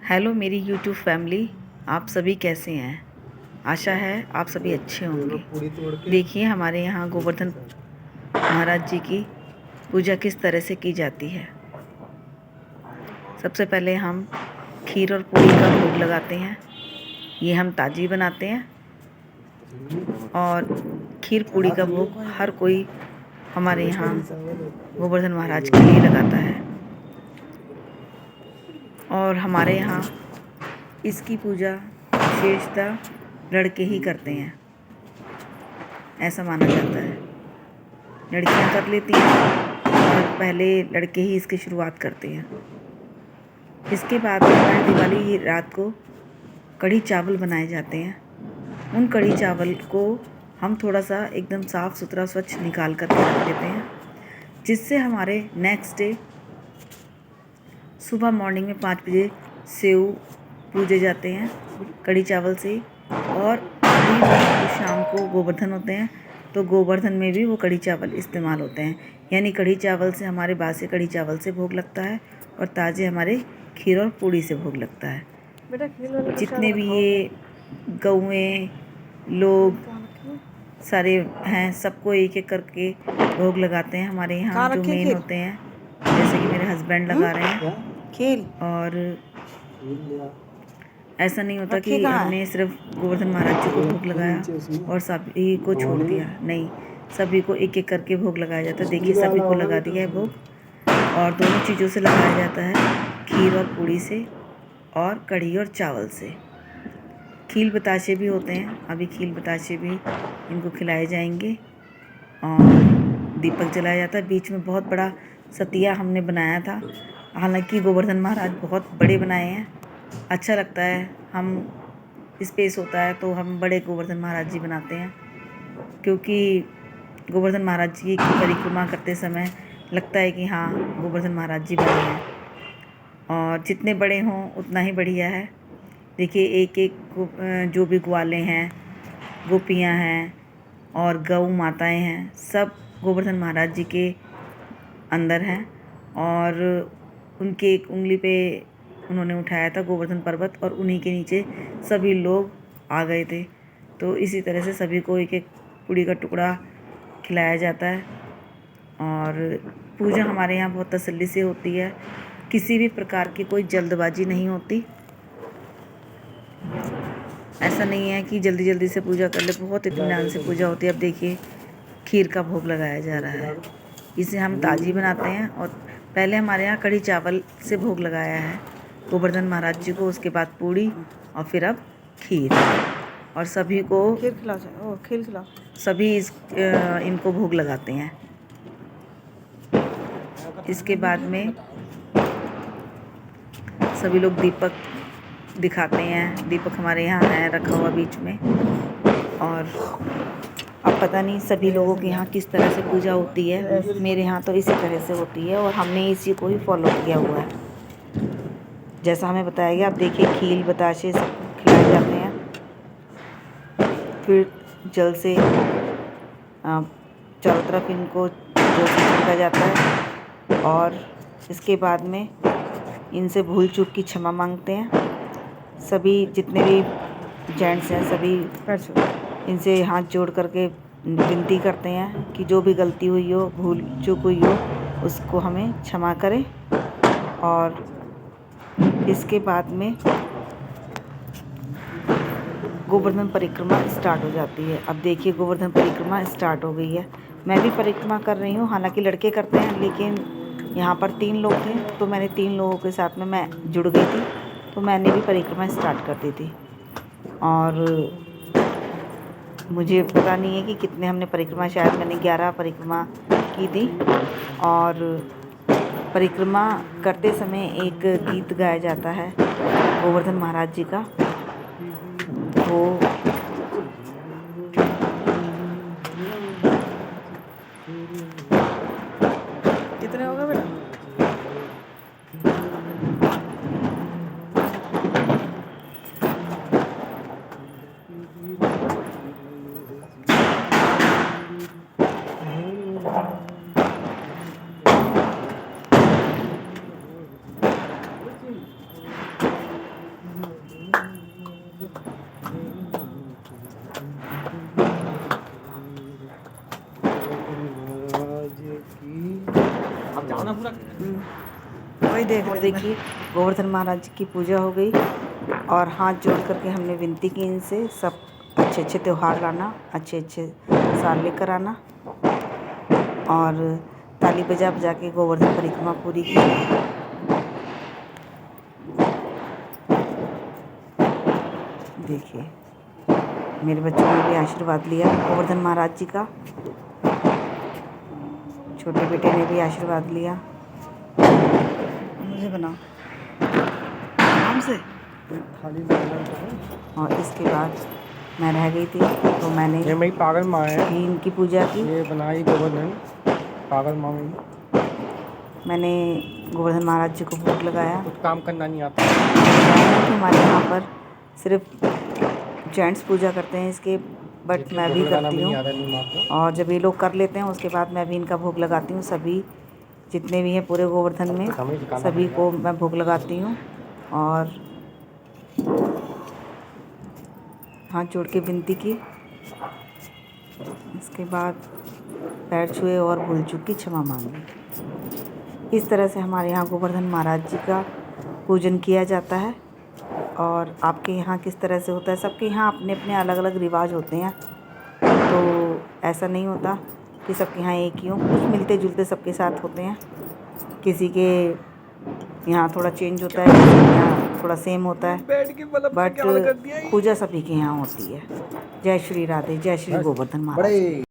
Hello मेरी YouTube family, आप सभी कैसे हैं। आशा है आप सभी अच्छे होंगे। देखिए हमारे यहाँ गोवर्धन महाराज जी की पूजा किस तरह से की जाती है। सबसे पहले हम खीर और पूरी का भोग लगाते हैं। ये हम ताजी बनाते हैं और खीर पूरी का भोग हर कोई हमारे यहाँ गोवर्धन महाराज के लिए लगाता है। और हमारे यहाँ इसकी पूजा विशेषतः लड़के ही करते हैं, ऐसा माना जाता है। लड़कियां कर लेती हैं और पहले लड़के ही इसकी शुरुआत करते हैं। इसके बाद हमारे दिवाली की रात को कढ़ी चावल बनाए जाते हैं। उन कढ़ी चावल को हम थोड़ा सा एकदम साफ़ सुथरा स्वच्छ निकाल कर रख देते हैं, जिससे हमारे नेक्स्ट डे सुबह मॉर्निंग में 5 बजे सेव पूजे जाते हैं कढ़ी चावल से। और अभी भी शाम को गोवर्धन होते हैं तो गोवर्धन में भी वो कढ़ी चावल इस्तेमाल होते हैं। यानी कढ़ी चावल से हमारे बासी कढ़ी चावल से भोग लगता है और ताज़े हमारे खीर और पूड़ी से भोग लगता है। जितने भी ये गौएँ लोग सारे हैं, सबको एक एक करके भोग लगाते हैं। हमारे यहाँ जो मेन होते हैं, जैसे कि मेरे हस्बैंड लगा रहे हैं खीर। और ऐसा नहीं होता कि हमने सिर्फ गोवर्धन महाराज जी को भोग लगाया और सभी को छोड़ दिया, नहीं, सभी को एक एक करके भोग लगाया जाता है। देखिए सभी को लगा दिया है भोग। और दोनों चीज़ों से लगाया जाता है, खीर और पूड़ी से और कढ़ी और चावल से। खील बताशे भी होते हैं, अभी खील बताशे भी इनको खिलाए जाएंगे। और दीपक जलाया जाता है। बीच में बहुत बड़ा सतिया हमने बनाया था, हालांकि गोवर्धन महाराज बहुत बड़े बनाए हैं। अच्छा लगता है, हम स्पेस होता है तो हम बड़े गोवर्धन महाराज जी बनाते हैं, क्योंकि गोवर्धन महाराज जी की परिक्रमा करते समय लगता है कि हाँ गोवर्धन महाराज जी बड़े हैं। और जितने बड़े हों उतना ही बढ़िया है। देखिए एक एक जो भी ग्वाले हैं, गोपियाँ हैं और गौ माताएं हैं, सब गोवर्धन महाराज जी के अंदर हैं। और उनके एक उंगली पे उन्होंने उठाया था गोवर्धन पर्वत, और उन्हीं के नीचे सभी लोग आ गए थे। तो इसी तरह से सभी को एक एक पूड़ी का टुकड़ा खिलाया जाता है। और पूजा हमारे यहाँ बहुत तसल्ली से होती है, किसी भी प्रकार की कोई जल्दबाजी नहीं होती। ऐसा नहीं है कि जल्दी जल्दी से पूजा कर ले, बहुत इत्मीनान से पूजा होती है। अब देखिए खीर का भोग लगाया जा रहा है, इसे हम ताजी बनाते हैं। और पहले हमारे यहाँ कढ़ी चावल से भोग लगाया है गोवर्धन महाराज जी को, उसके बाद पूड़ी और फिर अब खीर। और सभी को खीर खिलाओ, सभी इनको भोग लगाते हैं। इसके बाद में सभी लोग दीपक दिखाते हैं। दीपक हमारे यहाँ है रखा हुआ बीच में। और अब पता नहीं सभी लोगों के यहाँ किस तरह से पूजा होती है, मेरे यहाँ तो इसी तरह से होती है और हमने इसी को ही फॉलो किया हुआ है, जैसा हमें बताया गया। अब देखिए खील बताशे सब खिलाए जाते हैं, फिर जल से चारों तरफ इनको जल से छिड़का जाता है। और इसके बाद में इनसे भूल चूक की क्षमा मांगते हैं। सभी जितने भी जेंट्स हैं सभी इनसे हाथ जोड़ करके विनती करते हैं कि जो भी गलती हुई हो, भूल चूक हुई हो, उसको हमें क्षमा करें। और इसके बाद में गोवर्धन परिक्रमा स्टार्ट हो जाती है। अब देखिए गोवर्धन परिक्रमा स्टार्ट हो गई है। मैं भी परिक्रमा कर रही हूँ, हालांकि लड़के करते हैं, लेकिन यहाँ पर 3 लोग थे तो मैंने 3 लोगों के साथ में मैं जुड़ गई थी, तो मैंने भी परिक्रमा स्टार्ट कर दी थी। और मुझे पता नहीं है कि कितने हमने परिक्रमा, शायद मैंने 11 परिक्रमा की थी। और परिक्रमा करते समय एक गीत गाया जाता है गोवर्धन महाराज जी का, वो कितने होगा बेटा? देख रहे देखिए गोवर्धन महाराज जी की पूजा हो गई और हाथ जोड़ करके हमने विनती की इनसे सब अच्छे अच्छे त्यौहार लाना, अच्छे अच्छे साल लेकर आना और ताली बजा बजा के गोवर्धन परिक्रमा पूरी की। देखिए मेरे बच्चों ने भी आशीर्वाद लिया गोवर्धन महाराज जी का, छोटे बेटे ने भी आशीर्वाद लिया। मुझे बनाओ आराम से। और इसके बाद मैं रह गई थी तो मैंने ये मेरी पागल माँ है, इनकी पूजा की। ये बनाई गोवर्धन पागल माँ में मैंने गोवर्धन महाराज जी को भोग लगाया। कुछ काम करना नहीं आता। हमारे यहाँ पर सिर्फ जेंट्स पूजा करते हैं इसके, बट मैं भी करती हूँ और जब ये लोग कर लेते हैं उसके बाद मैं भी इनका भोग लगाती हूँ। सभी जितने भी हैं पूरे गोवर्धन में सभी को मैं भोग लगाती हूँ और हाथ जोड़ के विनती की। इसके बाद पैर छुए और भूल चूक की क्षमा मांगी। इस तरह से हमारे यहाँ गोवर्धन महाराज जी का पूजन किया जाता है। और आपके यहाँ किस तरह से होता है? सबके यहाँ अपने अपने अलग अलग रिवाज होते हैं, तो ऐसा नहीं होता कि सबके यहाँ एक ही हो, कुछ मिलते जुलते सबके साथ होते हैं। किसी के यहाँ थोड़ा चेंज होता है, किसी के यहाँ थोड़ा सेम होता है, बट पूजा सभी के यहाँ होती है। जय श्री राधे, जय श्री गोवर्धन महाराज।